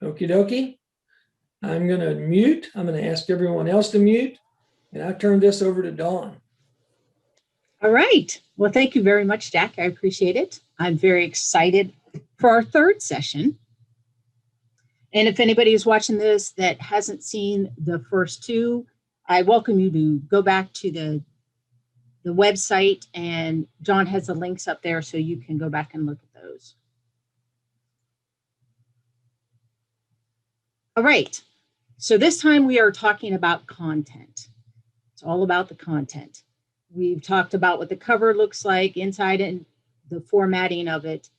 Okie dokie. I'm going to mute. I'm going to ask everyone else to mute. And I turn this over to Dawn. All right. Well, thank you very much, Jack. I appreciate it. I'm very excited for our third session. And if anybody is watching this that hasn't seen the first two, I welcome you to go back to the website, and John has the links up there so you can go back and look at those. All right. So this time we are talking about content. It's all about the content. We've talked about what the cover looks like inside and the formatting of it.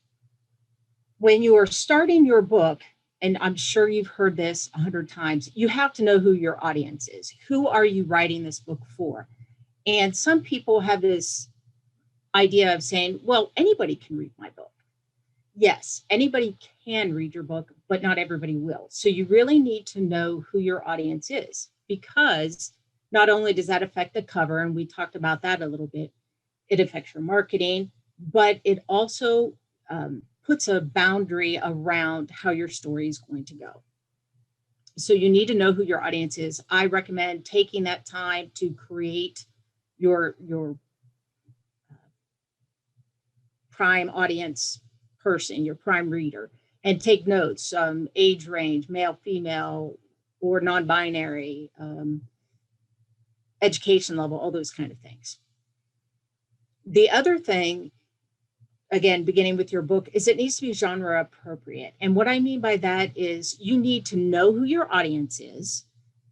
When you are starting your book, and I'm sure you've heard this 100 times, you have to know who your audience is. Who are you writing this book for? And some people have this idea of saying, well, anybody can read my book. Yes, anybody can read your book, but not everybody will. So you really need to know who your audience is, because not only does that affect the cover, and we talked about that a little bit, it affects your marketing, but it also puts a boundary around how your story is going to go. So you need to know who your audience is. I recommend taking that time to create your prime audience person, your prime reader, and take notes, age range, male, female, or non-binary, education level, all those kind of things. The other thing, again, beginning with your book, is it needs to be genre appropriate. And what I mean by that is you need to know who your audience is,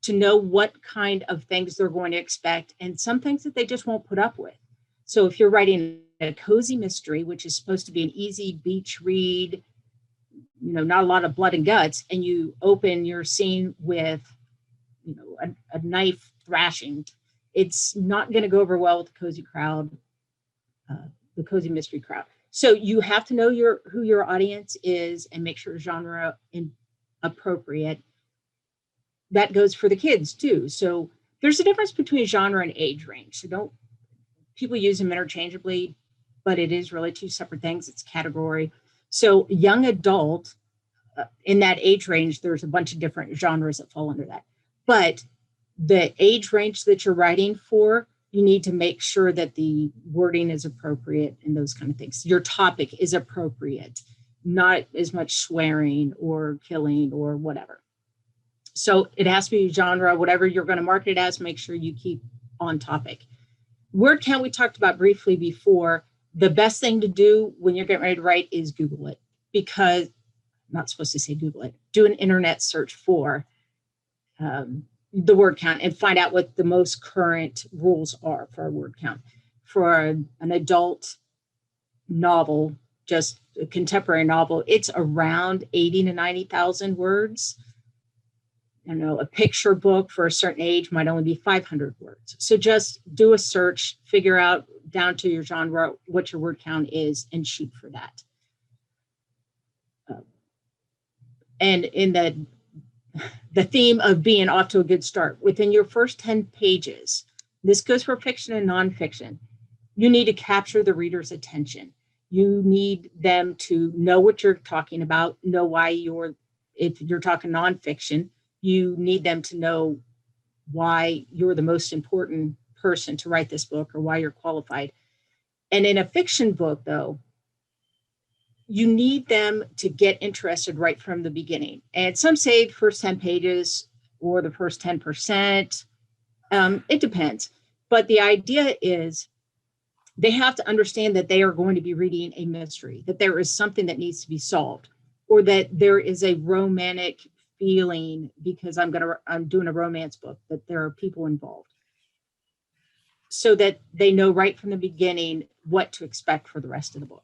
to know what kind of things they're going to expect, and some things that they just won't put up with. So if you're writing a cozy mystery, which is supposed to be an easy beach read, not a lot of blood and guts, and you open your scene with, a knife thrashing, it's not going to go over well with the cozy crowd, the cozy mystery crowd. So you have to know who your audience is and make sure genre appropriate. That goes for the kids too. So there's a difference between genre and age range. So people use them interchangeably, but it is really two separate things. It's category. So young adult, in that age range, there's a bunch of different genres that fall under that. But the age range that you're writing for, you need to make sure that the wording is appropriate and those kind of things. Your topic is appropriate, not as much swearing or killing or whatever. So it has to be genre, whatever you're going to market it as, make sure you keep on topic. Word count we talked about briefly before. The best thing to do when you're getting ready to write is Google it, because I'm not supposed to say Google it. Do an internet search for the word count and find out what the most current rules are for a word count. For an adult novel, just a contemporary novel, it's around 80 to 90,000 words. A picture book for a certain age might only be 500 words. So just do a search, figure out down to your genre what your word count is, and shoot for that. And in the theme of being off to a good start, within your first 10 pages, this goes for fiction and nonfiction, you need to capture the reader's attention. You need them to know what you're talking about, know why if you're talking nonfiction, you need them to know why you're the most important person to write this book or why you're qualified. And in a fiction book, though, you need them to get interested right from the beginning. And some say the first 10 pages or the first 10%. It depends. But the idea is they have to understand that they are going to be reading a mystery, that there is something that needs to be solved, or that there is a romantic feeling because I'm doing a romance book, that there are people involved, so that they know right from the beginning what to expect for the rest of the book.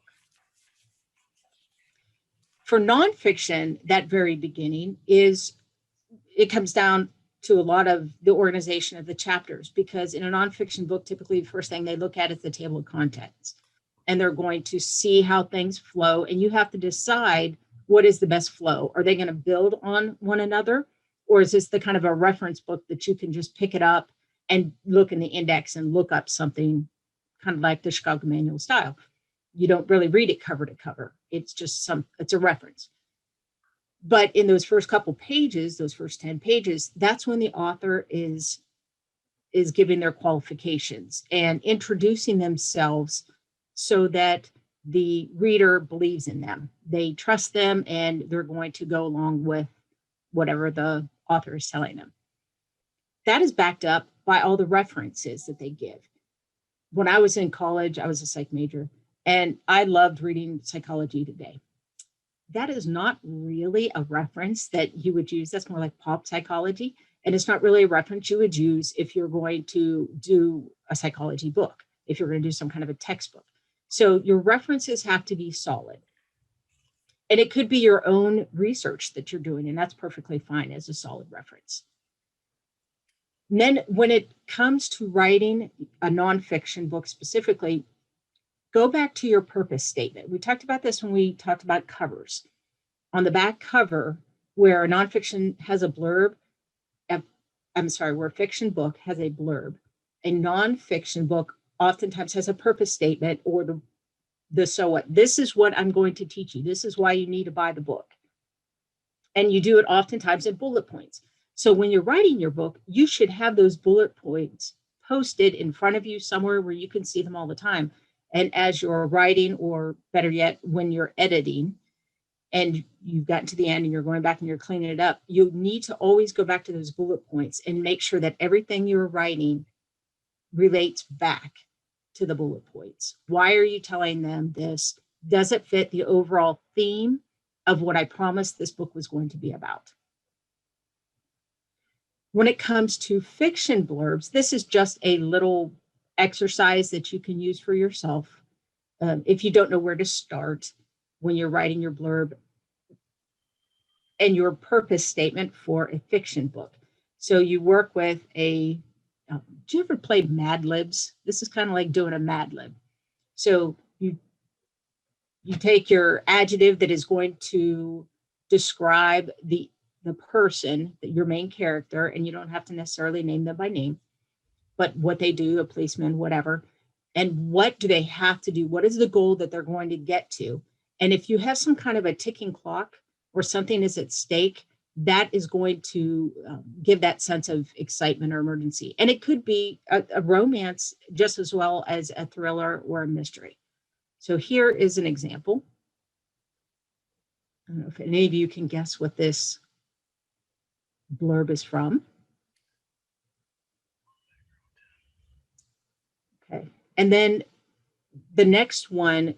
For nonfiction, that very beginning it comes down to a lot of the organization of the chapters, because in a nonfiction book, typically the first thing they look at is the table of contents, and they're going to see how things flow, and you have to decide what is the best flow. Are they going to build on one another, or is this the kind of a reference book that you can just pick it up and look in the index and look up something, kind of like the Chicago Manual style? You don't really read it cover to cover. It's just it's a reference. But in those first couple pages, those first 10 pages, that's when the author is giving their qualifications and introducing themselves so that the reader believes in them. They trust them and they're going to go along with whatever the author is telling them. That is backed up by all the references that they give. When I was in college, I was a psych major, and I loved reading Psychology Today. That is not really a reference that you would use. That's more like pop psychology. And it's not really a reference you would use if you're going to do a psychology book, if you're going to do some kind of a textbook. So your references have to be solid. And it could be your own research that you're doing, and that's perfectly fine as a solid reference. And then when it comes to writing a nonfiction book specifically, go back to your purpose statement. We talked about this when we talked about covers. On the back cover, where a nonfiction has a blurb, where a fiction book has a blurb, a nonfiction book oftentimes has a purpose statement or the so what. This is what I'm going to teach you. This is why you need to buy the book. And you do it oftentimes in bullet points. So when you're writing your book, you should have those bullet points posted in front of you somewhere where you can see them all the time. And as you're writing, or better yet, when you're editing and you've gotten to the end and you're going back and you're cleaning it up, you need to always go back to those bullet points and make sure that everything you're writing relates back to the bullet points. Why are you telling them this? Does it fit the overall theme of what I promised this book was going to be about? When it comes to fiction blurbs, this is just a little exercise that you can use for yourself. If you don't know where to start when you're writing your blurb and your purpose statement for a fiction book. So you work with do you ever play Mad Libs? This is kind of like doing a Mad Lib. So you take your adjective that is going to describe the person, your main character, and you don't have to necessarily name them by name, but what they do, a policeman, whatever, and what do they have to do? What is the goal that they're going to get to? And if you have some kind of a ticking clock or something is at stake, that is going to give that sense of excitement or emergency. And it could be a romance just as well as a thriller or a mystery. So here is an example. I don't know if any of you can guess what this blurb is from. Okay. And then the next one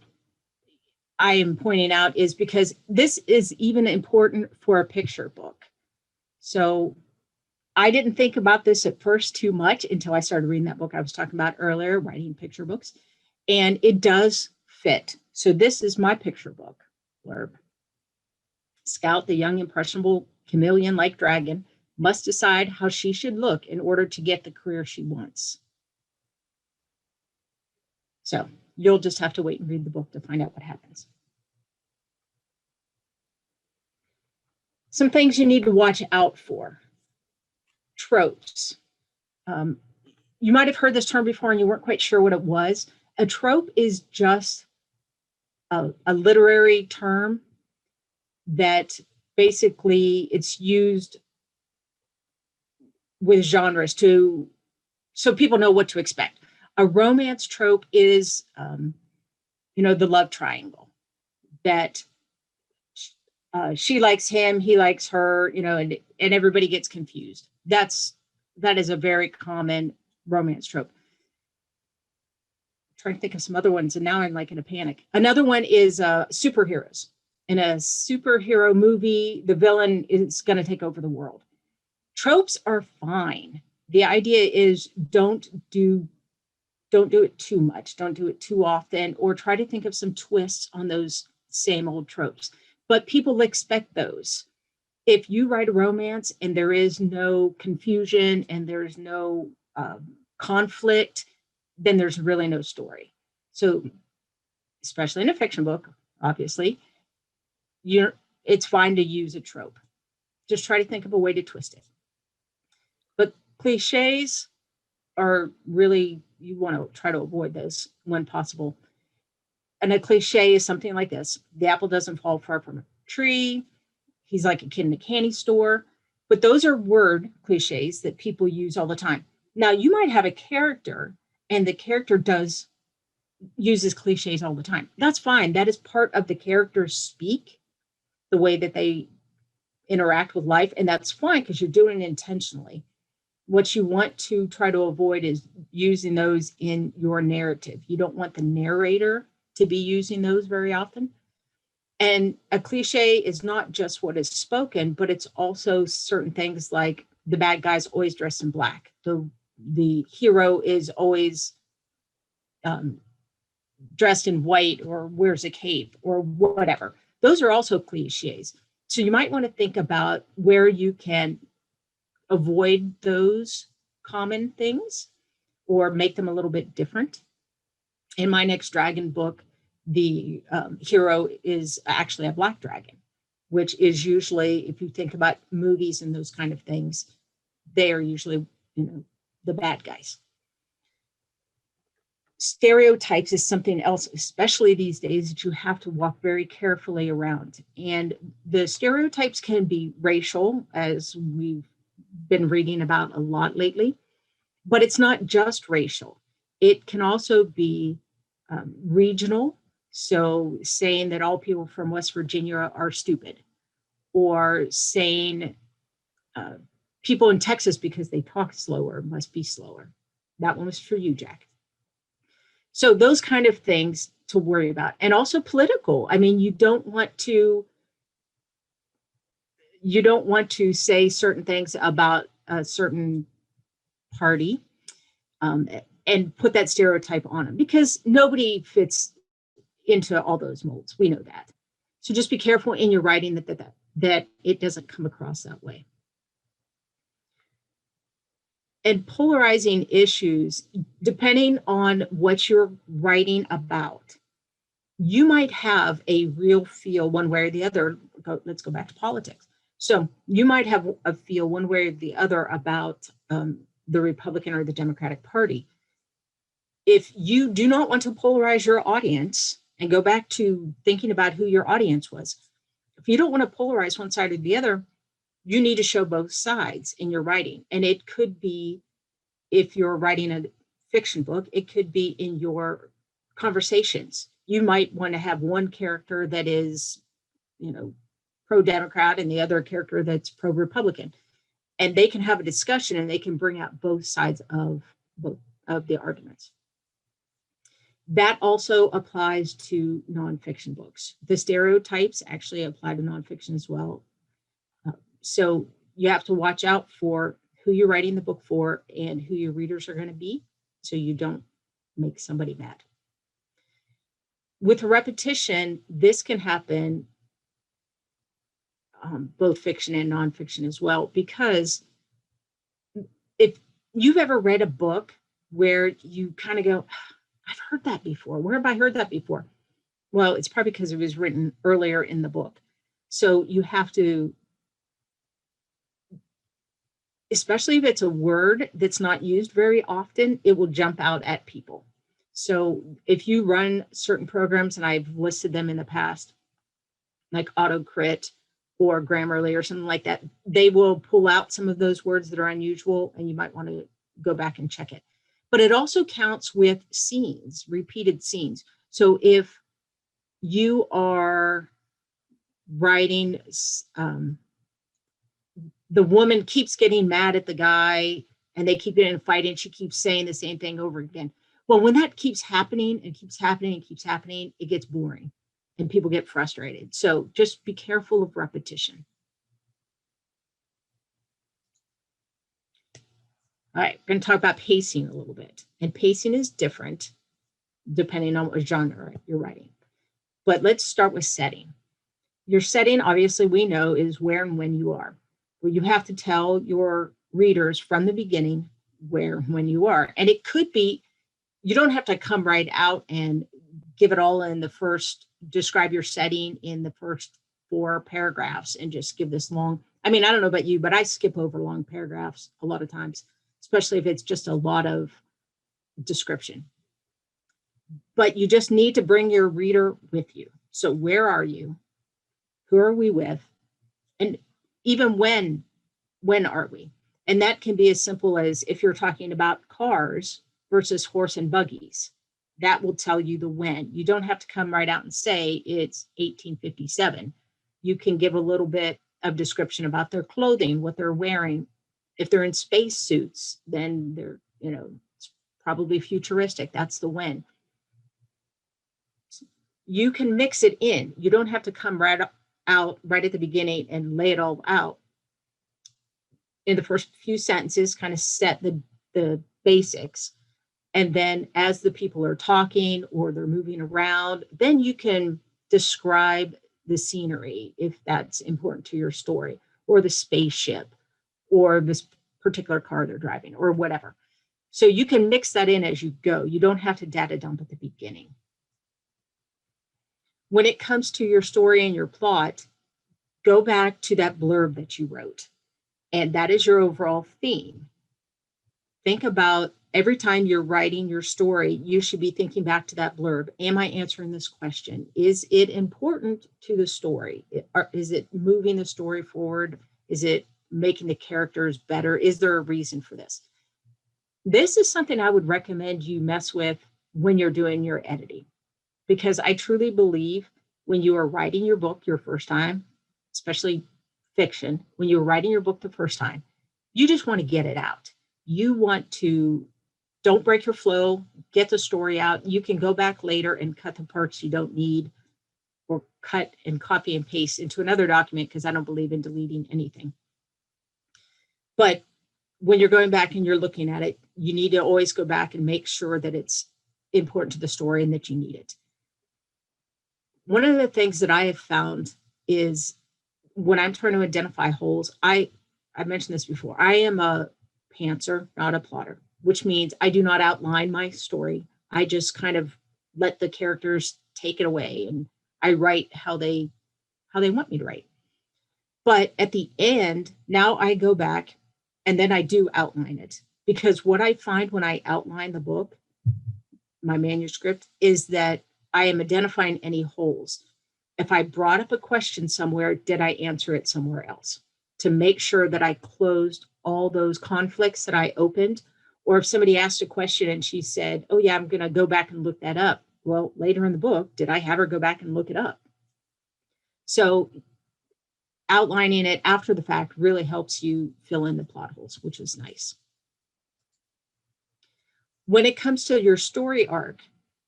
I am pointing out is because this is even important for a picture book. So I didn't think about this at first too much until I started reading that book I was talking about earlier, writing picture books, and it does fit. So this is my picture book blurb. Scout, the young, impressionable, chameleon-like dragon, must decide how she should look in order to get the career she wants. So you'll just have to wait and read the book to find out what happens. Some things you need to watch out for. Tropes. You might have heard this term before and you weren't quite sure what it was. A trope is just a literary term that basically it's used with genres so people know what to expect. A romance trope is, the love triangle, that she likes him, he likes her, and everybody gets confused. That is a very common romance trope. I'm trying to think of some other ones, and now I'm like in a panic. Another one is superheroes. In a superhero movie, the villain is going to take over the world. Tropes are fine. The idea is don't do it too much. Don't do it too often, or try to think of some twists on those same old tropes. But people expect those. If you write a romance and there is no confusion and there's no conflict, then there's really no story. So, especially in a fiction book, obviously, it's fine to use a trope. Just try to think of a way to twist it. But cliches are really, you want to try to avoid those when possible. And a cliche is something like this: the apple doesn't fall far from a tree. he's like a kid in a candy store. But those are word cliches that people use all the time. Now, you might have a character and the character uses cliches all the time. That's fine. That is part of the character's speak, the way that they interact with life. And that's fine because you're doing it intentionally. What you want to try to avoid is using those in your narrative. You don't want the narrator to be using those very often. And a cliche is not just what is spoken, but it's also certain things like the bad guy's always dressed in black. The hero is always dressed in white or wears a cape or whatever. Those are also cliches. So you might want to think about where you can avoid those common things or make them a little bit different. In my next dragon book, the hero is actually a black dragon, which is usually, if you think about movies and those kind of things, they are usually, the bad guys. Stereotypes is something else, especially these days, that you have to walk very carefully around. And the stereotypes can be racial, as we've been reading about a lot lately, but it's not just racial. It can also be regional. So saying that all people from West Virginia are stupid, or saying people in Texas, because they talk slower, must be slower. That one was for you, Jack. So those kind of things to worry about. And also political. I mean, you don't want to say certain things about a certain party and put that stereotype on them, because nobody fits into all those molds. We know that. So just be careful in your writing that it doesn't come across that way. And polarizing issues, depending on what you're writing about, you might have a real feel one way or the other. Let's go back to politics. So you might have a feel one way or the other about the Republican or the Democratic Party. If you do not want to polarize your audience, and go back to thinking about who your audience was, if you don't want to polarize one side or the other, you need to show both sides in your writing. And it could be, if you're writing a fiction book, it could be in your conversations. You might want to have one character that is, pro-Democrat and the other character that's pro-Republican. And they can have a discussion and they can bring out both sides of the arguments. That also applies to nonfiction books. The stereotypes actually apply to nonfiction as well. So you have to watch out for who you're writing the book for and who your readers are going to be, so you don't make somebody mad. With repetition, this can happen both fiction and nonfiction as well, because if you've ever read a book where you kind of go, I've heard that before. Where have I heard that before? Well, it's probably because it was written earlier in the book. So you have to, especially if it's a word that's not used very often, it will jump out at people. So if you run certain programs, and I've listed them in the past, like AutoCrit or Grammarly or something like that, they will pull out some of those words that are unusual, and you might want to go back and check it. But it also counts with scenes, repeated scenes. So if you are writing, the woman keeps getting mad at the guy and they keep getting in a fight and she keeps saying the same thing over again. Well, when that keeps happening and keeps happening and keeps happening, it gets boring and people get frustrated. So just be careful of repetition. All right, we're going to talk about pacing a little bit. And pacing is different depending on what genre you're writing. But let's start with setting. Your setting, obviously, we know is where and when you are. Well, you have to tell your readers from the beginning where and when you are. And it could be, you don't have to come right out and give it all in the first, describe your setting in the first 4 paragraphs and just give this long. I mean, I don't know about you, but I skip over long paragraphs a lot of times, especially if it's just a lot of description. But you just need to bring your reader with you. So where are you? Who are we with? And even when are we? And that can be as simple as if you're talking about cars versus horse and buggies, that will tell you the when. You don't have to come right out and say it's 1857. You can give a little bit of description about their clothing, what they're wearing. If they're in space suits, then they're, it's probably futuristic. That's the when. You can mix it in. You don't have to come right out right at the beginning and lay it all out. In the first few sentences, kind of set the basics. And then as the people are talking or they're moving around, then you can describe the scenery if that's important to your story, or the spaceship, or this particular car they're driving, or whatever. So you can mix that in as you go. You don't have to data dump at the beginning. When it comes to your story and your plot, go back to that blurb that you wrote. And that is your overall theme. Think about every time you're writing your story, you should be thinking back to that blurb. Am I answering this question? Is it important to the story? Is it moving the story forward? Is it making the characters better? Is there a reason for this? This is something I would recommend you mess with when you're doing your editing, because I truly believe when you are writing your book your first time, especially fiction, when you're writing your book the first time, you just want to get it out. You want to, don't break your flow, get the story out. You can go back later and cut the parts you don't need, or cut and copy and paste into another document, because I don't believe in deleting anything. But when you're going back and you're looking at it, you need to always go back and make sure that it's important to the story and that you need it. One of the things that I have found is when I'm trying to identify holes, I mentioned this before, I am a pantser, not a plotter, which means I do not outline my story. I just kind of let the characters take it away, and I write how they want me to write. But at the end, now I go back and then I do outline it, because what I find when I outline the book, my manuscript, is that I am identifying any holes. If I brought up a question somewhere, did I answer it somewhere else? To make sure that I closed all those conflicts that I opened. Or if somebody asked a question and she said, oh yeah, I'm going to go back and look that up. Well, later in the book, did I have her go back and look it up? So outlining it after the fact really helps you fill in the plot holes, which is nice. When it comes to your story arc,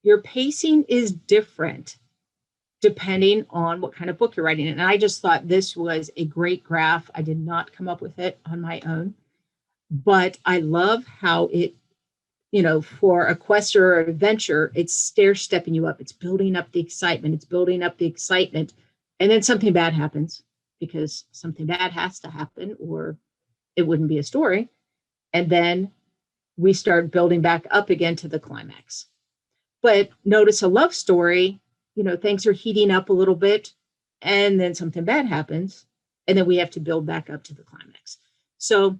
your pacing is different depending on what kind of book you're writing. And I just thought this was a great graph. I did not come up with it on my own, but I love how it, for a quest or an adventure, it's stair-stepping you up. It's building up the excitement. It's building up the excitement. And then something bad happens, because something bad has to happen or it wouldn't be a story. And then we start building back up again to the climax. But notice a love story, things are heating up a little bit, and then something bad happens, and then we have to build back up to the climax. So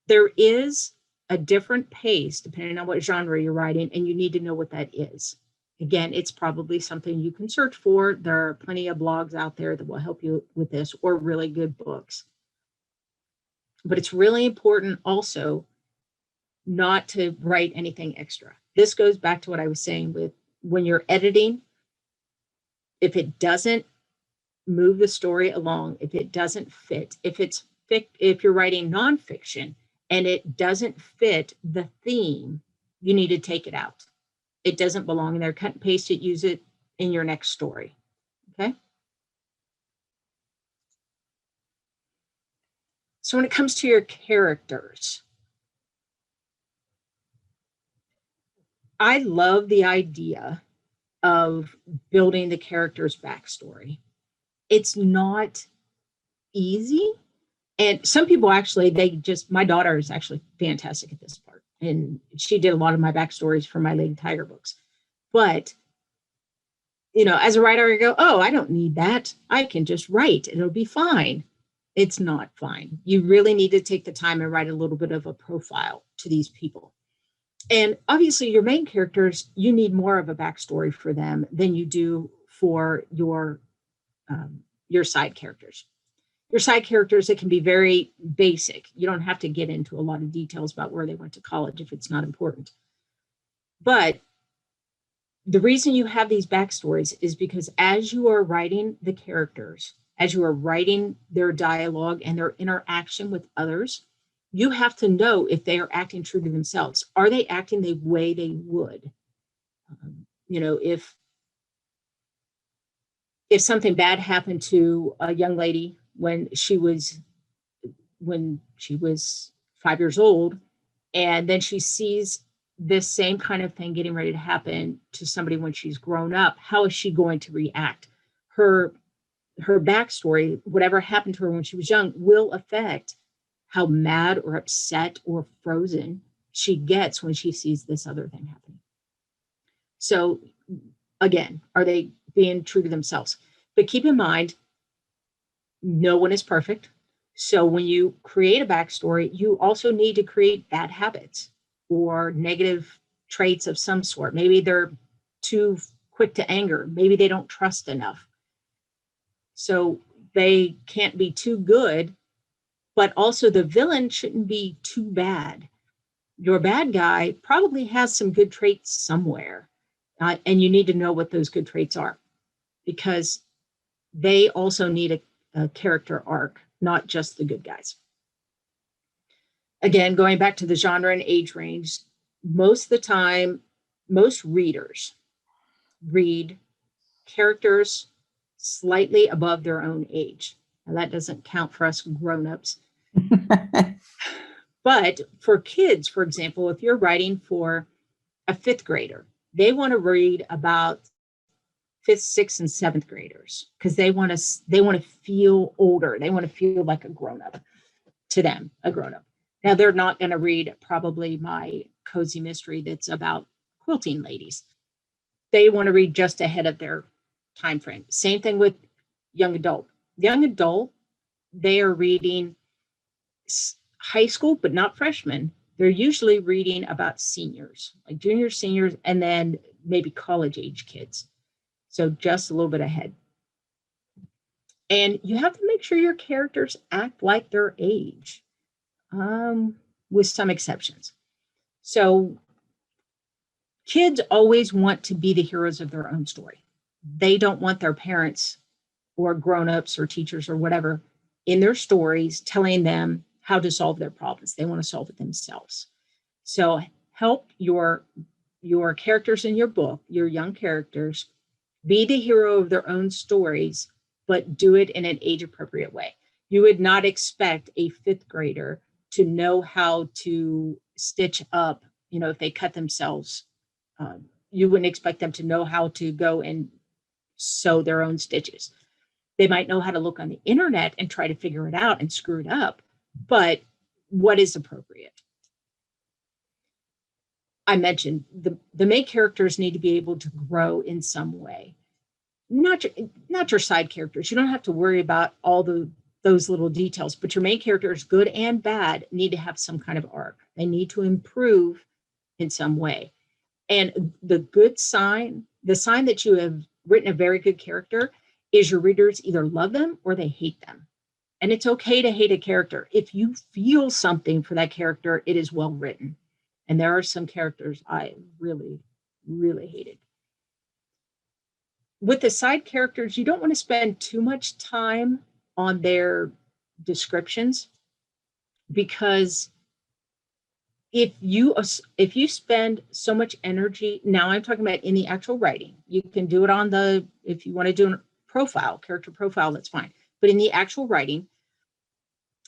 there is a different pace depending on what genre you're writing, and you need to know what that is. Again, it's probably something you can search for. There are plenty of blogs out there that will help you with this, or really good books. But it's really important also not to write anything extra. This goes back to what I was saying with when you're editing. If it doesn't move the story along, if it doesn't fit, if you're writing nonfiction and it doesn't fit the theme, you need to take it out. It doesn't belong in there. Cut and paste it, use it in your next story. Okay. So when it comes to your characters, I love the idea of building the character's backstory. It's not easy. And some people actually, my daughter is actually fantastic at this part. And she did a lot of my backstories for my Lady Tiger books. But, as a writer, I go, oh, I don't need that. I can just write. It'll be fine. It's not fine. You really need to take the time and write a little bit of a profile to these people. And obviously your main characters, you need more of a backstory for them than you do for your side characters. Your side characters, it can be very basic. You don't have to get into a lot of details about where they went to college if it's not important. But the reason you have these backstories is because as you are writing the characters, as you are writing their dialogue and their interaction with others, you have to know if they are acting true to themselves. Are they acting the way they would? If something bad happened to a young lady when she was 5 years old, and then she sees this same kind of thing getting ready to happen to somebody when she's grown up, how is she going to react? Her backstory, whatever happened to her when she was young, will affect how mad or upset or frozen she gets when she sees this other thing happening. So again, are they being true to themselves? But keep in mind, no one is perfect. So when you create a backstory, you also need to create bad habits or negative traits of some sort. Maybe they're too quick to anger. Maybe they don't trust enough. So they can't be too good, but also the villain shouldn't be too bad. Your bad guy probably has some good traits somewhere, and you need to know what those good traits are, because they also need a character arc, not just the good guys. Again, going back to the genre and age range, most of the time, most readers read characters slightly above their own age. Now, that doesn't count for us grown-ups. But for kids, for example, if you're writing for a fifth grader, they want to read about fifth, sixth, and seventh graders because they want to feel older. They want to feel like a grown-up to them, a grown-up. Now, they're not going to read probably my cozy mystery that's about quilting ladies. They want to read just ahead of their time frame. Same thing with young adult. Young adult, they are reading high school, but not freshmen. They're usually reading about seniors, like juniors, seniors, and then maybe college age kids. So just a little bit ahead. And you have to make sure your characters act like their age, with some exceptions. So kids always want to be the heroes of their own story. They don't want their parents or grown-ups or teachers or whatever in their stories telling them how to solve their problems. They want to solve it themselves. So help your characters in your book, your young characters, be the hero of their own stories, but do it in an age-appropriate way. You would not expect a fifth grader to know how to stitch up, if they cut themselves. You wouldn't expect them to know how to go and sew their own stitches. They might know how to look on the internet and try to figure it out and screw it up, but what is appropriate? I mentioned the main characters need to be able to grow in some way. Not your side characters. You don't have to worry about all those little details, but your main characters, good and bad, need to have some kind of arc. They need to improve in some way. And the sign that you have written a very good character is your readers either love them or they hate them. And it's okay to hate a character. If you feel something for that character, it is well written. And there are some characters I really, really hated. With the side characters, you don't want to spend too much time on their descriptions, because if you spend so much energy, now I'm talking about in the actual writing, you can do it if you want to do a character profile, that's fine. But in the actual writing,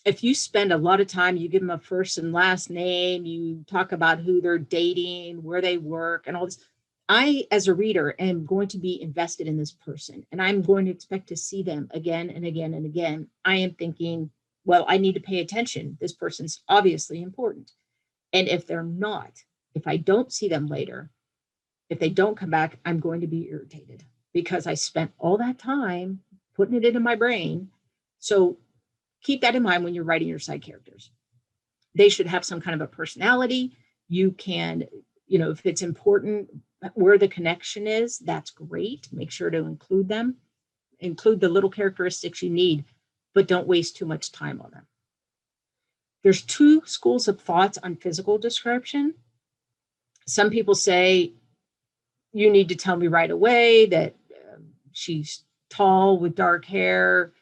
if you spend a lot of time, you give them a first and last name, you talk about who they're dating, where they work, and all this. I, as a reader, am going to be invested in this person, and I'm going to expect to see them again and again and again. I am thinking, well, I need to pay attention. This person's obviously important. And if they're not, if I don't see them later, if they don't come back, I'm going to be irritated because I spent all that time putting it into my brain. So keep that in mind when you're writing your side characters. They should have some kind of a personality. You can, if it's important where the connection is, that's great. Make sure to include them. Include the little characteristics you need but don't waste too much time on them. There's two schools of thoughts on physical description. Some people say, you need to tell me right away that she's tall with dark hair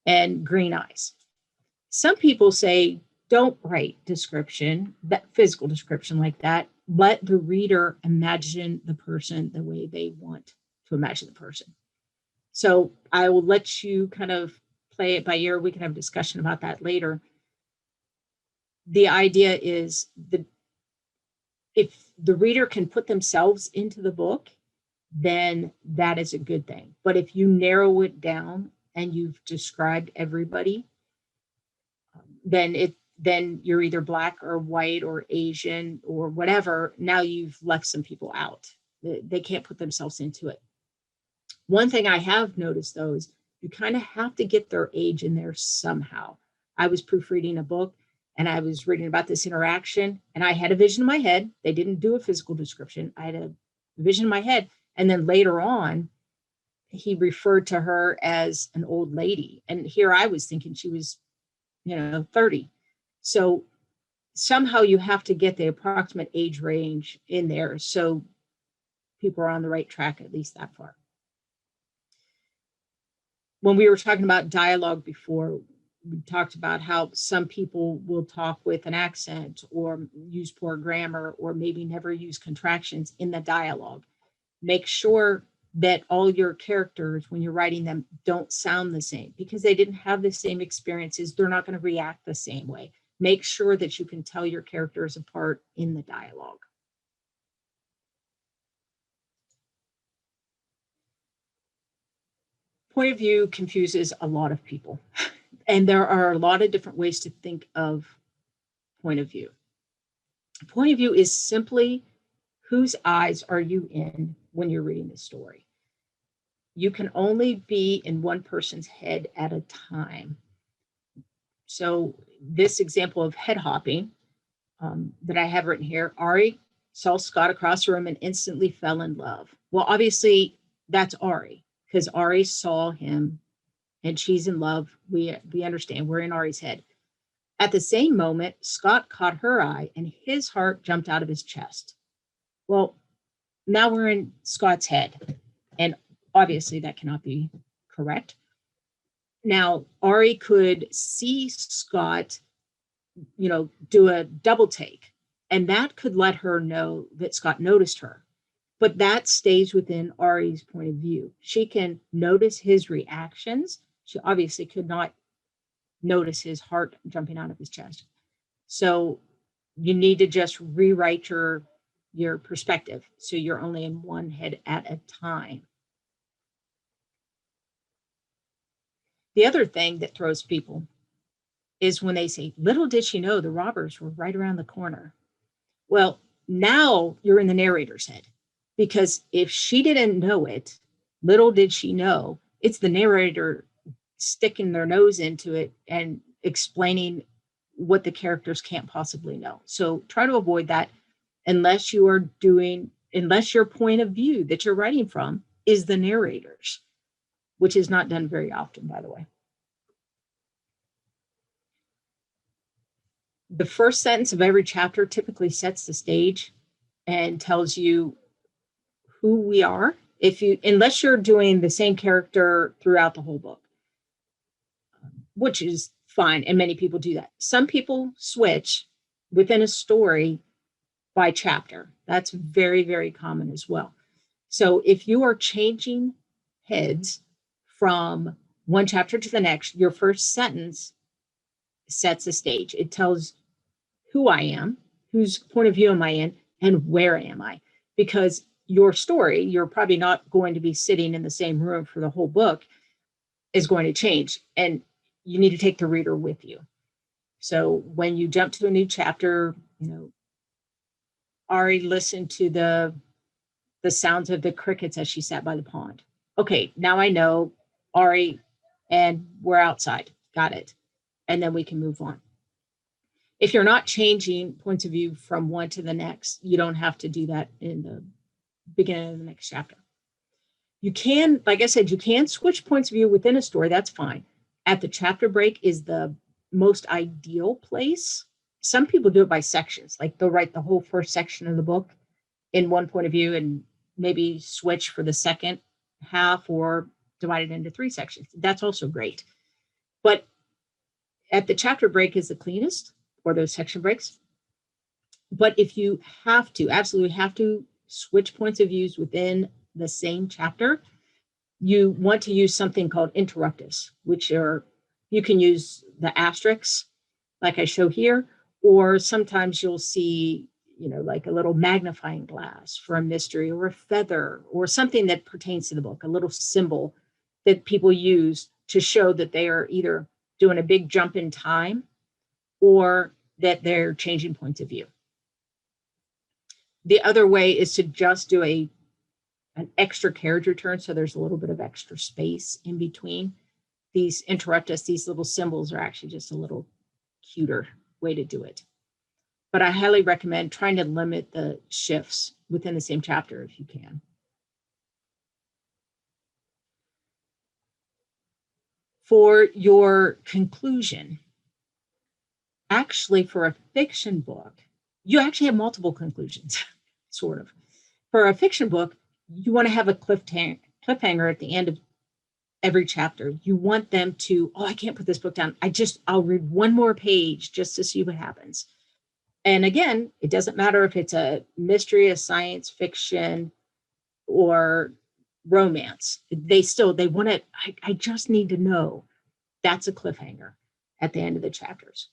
and green eyes. Some people say, don't write description, that physical description like that. Let the reader imagine the person the way they want to imagine the person. So I will let you kind of play it by ear. We can have a discussion about that later. The idea is that if the reader can put themselves into the book, then that is a good thing. But if you narrow it down and you've described everybody, then you're either black or white or Asian or whatever. Now you've left some people out. They can't put themselves into it. One thing I have noticed, though, is you kind of have to get their age in there somehow. I was proofreading a book and I was reading about this interaction and I had a vision in my head. They didn't do a physical description. I had a vision in my head. And then later on, he referred to her as an old lady. And here I was thinking she was, 30. So somehow you have to get the approximate age range in there so people are on the right track, at least that far. When we were talking about dialogue before, we talked about how some people will talk with an accent or use poor grammar or maybe never use contractions in the dialogue. Make sure that all your characters, when you're writing them, don't sound the same because they didn't have the same experiences. They're not going to react the same way. Make sure that you can tell your characters apart in the dialogue. Point of view confuses a lot of people. And there are a lot of different ways to think of point of view. Point of view is simply whose eyes are you in when you're reading the story. You can only be in one person's head at a time. So this example of head hopping that I have written here, Ari saw Scott across the room and instantly fell in love. Well, obviously that's Ari because Ari saw him and she's in love. We understand we're in Ari's head. At the same moment, Scott caught her eye and his heart jumped out of his chest. Well, now we're in Scott's head and obviously that cannot be correct. Now, Ari could see Scott, do a double take, and that could let her know that Scott noticed her. But that stays within Ari's point of view. She can notice his reactions. She obviously could not notice his heart jumping out of his chest. So you need to just rewrite your perspective. So you're only in one head at a time. The other thing that throws people is when they say, little did she know the robbers were right around the corner. Well, now you're in the narrator's head because if she didn't know it, little did she know, it's the narrator sticking their nose into it and explaining what the characters can't possibly know. So try to avoid that unless your point of view that you're writing from is the narrator's, which is not done very often, by the way. The first sentence of every chapter typically sets the stage and tells you who we are, unless you're doing the same character throughout the whole book, which is fine, and many people do that. Some people switch within a story by chapter. That's very, very common as well. So if you are changing heads from one chapter to the next, your first sentence sets the stage. It tells who I am, whose point of view am I in, and where am I? Because your story, you're probably not going to be sitting in the same room for the whole book, is going to change. And you need to take the reader with you. So when you jump to a new chapter, Ari listened to the sounds of the crickets as she sat by the pond. Okay, now I know Ari, and we're outside. Got it. And then we can move on. If you're not changing points of view from one to the next, you don't have to do that in the beginning of the next chapter. You can, like I said, you can switch points of view within a story. That's fine. at the chapter break is the most ideal place. Some people do it by sections, like they'll write the whole first section of the book in one point of view and maybe switch for the second half or divide it into 3 sections. That's also great. But at the chapter break is the cleanest, or those section breaks. But if you have to, absolutely have to switch points of views within the same chapter, you want to use something called interruptives, which are, you can use the asterisks like I show here, or sometimes you'll see, you know, like a little magnifying glass for a mystery or a feather or something that pertains to the book, a little symbol that people use to show that they are either doing a big jump in time or that they're changing points of view. The other way is to just do an extra carriage return, so there's a little bit of extra space in between. These interruptus, these little symbols are actually just a little cuter way to do it. But I highly recommend trying to limit the shifts within the same chapter if you can. For your conclusion, actually for a fiction book, you actually have multiple conclusions, sort of. For a fiction book, you want to have a cliffhanger at the end of every chapter. You want them to, oh, I can't put this book down. I'll read one more page just to see what happens. And again, it doesn't matter if it's a mystery, a science fiction, or romance. They want it. I just need to know. That's a cliffhanger at the end of the chapters.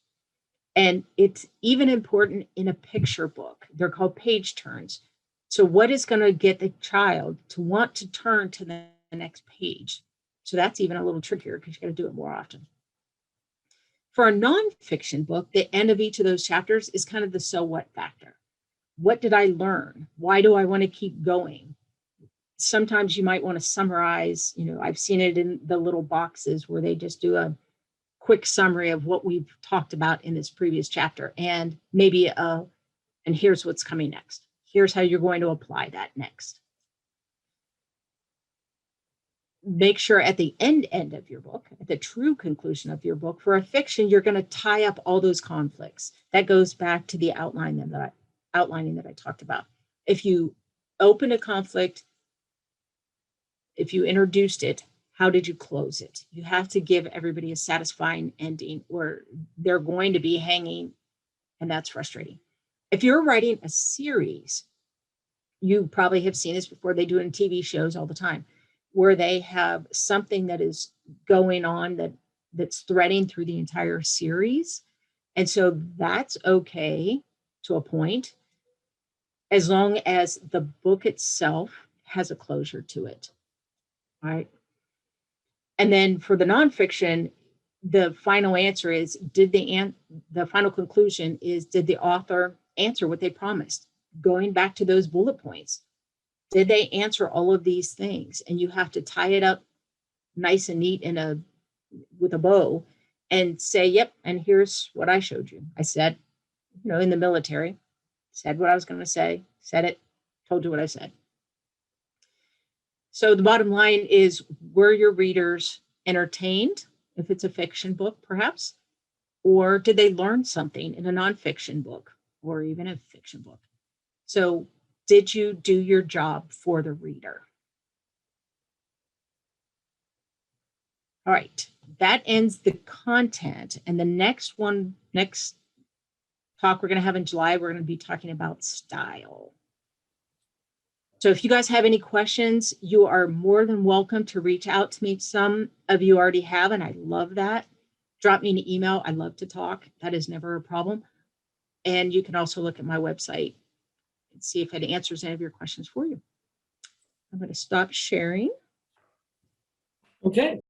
And it's even important in a picture book. They're called page turns. So what is going to get the child to want to turn to the next page? So that's even a little trickier because you got to do it more often. For a nonfiction book, the end of each of those chapters is kind of the so what factor. What did I learn? Why do I want to keep going? Sometimes you might want to summarize, you know, I've seen it in the little boxes where they just do a quick summary of what we've talked about in this previous chapter, and maybe and here's what's coming next. Here's how you're going to apply that next. Make sure at the end of your book, at the true conclusion of your book, for a fiction, you're going to tie up all those conflicts. That goes back to the outlining that I talked about. If you open a conflict, if you introduced it, how did you close it? You have to give everybody a satisfying ending, or they're going to be hanging, and that's frustrating. If you're writing a series, you probably have seen this before. They do it in TV shows all the time, where they have something that is going on that's threading through the entire series. And so that's okay to a point, as long as the book itself has a closure to it. All right. And then for the nonfiction, the final answer is, the final conclusion is, did the author answer what they promised? Going back to those bullet points, did they answer all of these things? And you have to tie it up nice and neat with a bow and say, yep, and here's what I showed you. I said, you know, in the military, said what I was going to say, said it, told you what I said. So the bottom line is, were your readers entertained, if it's a fiction book, perhaps? Or did they learn something in a nonfiction book or even a fiction book? So did you do your job for the reader? All right, that ends the content. And the next talk we're going to have in July, we're going to be talking about style. So if you guys have any questions, you are more than welcome to reach out to me. Some of you already have, and I love that. Drop me an email. I love to talk. That is never a problem. And you can also look at my website and see if it answers any of your questions for you. I'm going to stop sharing. Okay.